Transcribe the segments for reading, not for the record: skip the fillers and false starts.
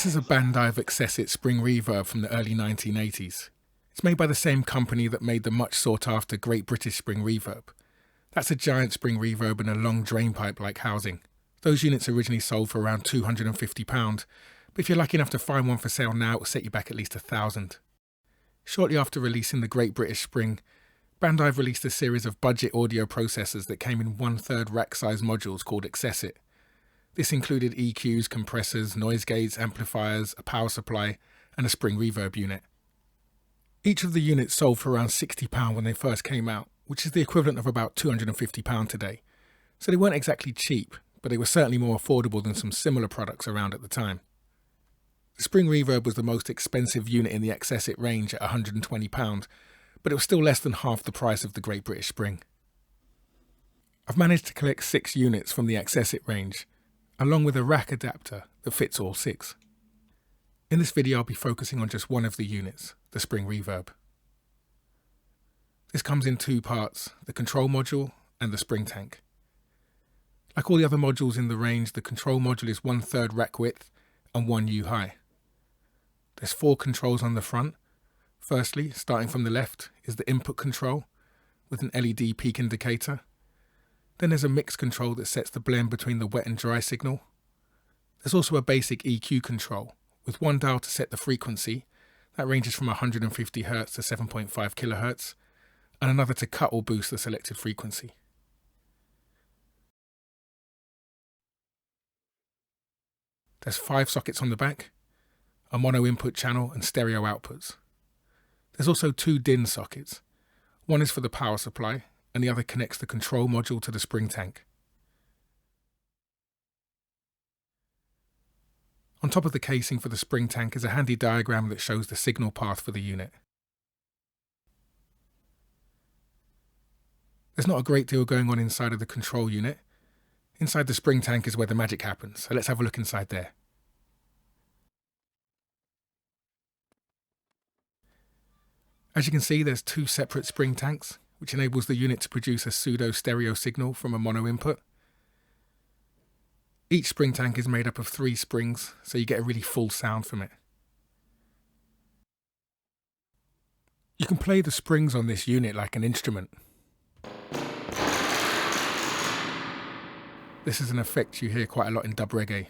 This is a Bandive Accessit Spring Reverb from the early 1980s. It's made by the same company that made the much sought after Great British Spring Reverb. That's a giant spring reverb in a long drainpipe-like housing. Those units originally sold for around £250, but if you're lucky enough to find one for sale now, it will set you back at least £1,000. Shortly after releasing the Great British Spring, Bandive released a series of budget audio processors that came in 1/3 rack-size modules called Accessit. This included EQs, compressors, noise gates, amplifiers, a power supply, and a spring reverb unit. Each of the units sold for around £60 when they first came out, which is the equivalent of about £250 today. So they weren't exactly cheap, but they were certainly more affordable than some similar products around at the time. The Spring Reverb was the most expensive unit in the Accessit range at £120, but it was still less than half the price of the Great British Spring. I've managed to collect 6 units from the Accessit range, along with a rack adapter that fits all 6. In this video I'll be focusing on just one of the units, the Spring Reverb. This comes in 2 parts, the control module and the spring tank. Like all the other modules in the range, the control module is 1/3 rack width and 1 U high. There's 4 controls on the front. Firstly, starting from the left, is the input control with an LED peak indicator. Then there's a mix control that sets the blend between the wet and dry signal. There's also a basic EQ control, with one dial to set the frequency, that ranges from 150 Hz to 7.5 kHz, and another to cut or boost the selected frequency. There's 5 sockets on the back, a mono input channel and stereo outputs. There's also 2 DIN sockets. One is for the power supply, and the other connects the control module to the spring tank. On top of the casing for the spring tank is a handy diagram that shows the signal path for the unit. There's not a great deal going on inside of the control unit. Inside the spring tank is where the magic happens, so let's have a look inside there. As you can see, there's 2 separate spring tanks, which enables the unit to produce a pseudo stereo signal from a mono input. Each spring tank is made up of 3 springs, so you get a really full sound from it. You can play the springs on this unit like an instrument. This is an effect you hear quite a lot in dub reggae.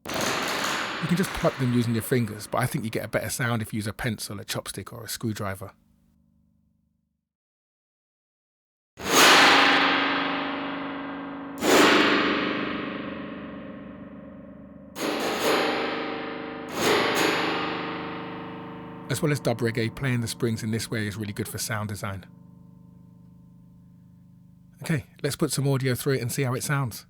You can just pluck them using your fingers, but I think you get a better sound if you use a pencil, a chopstick or a screwdriver. As well as dub reggae, playing the springs in this way is really good for sound design. Okay, let's put some audio through it and see how it sounds.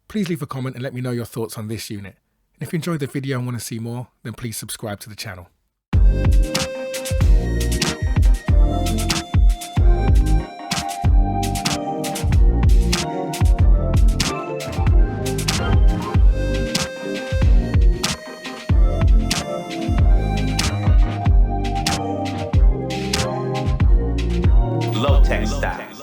Please leave a comment and let me know your thoughts on this unit. And if you enjoyed the video and want to see more, then please subscribe to the channel. Lotek style.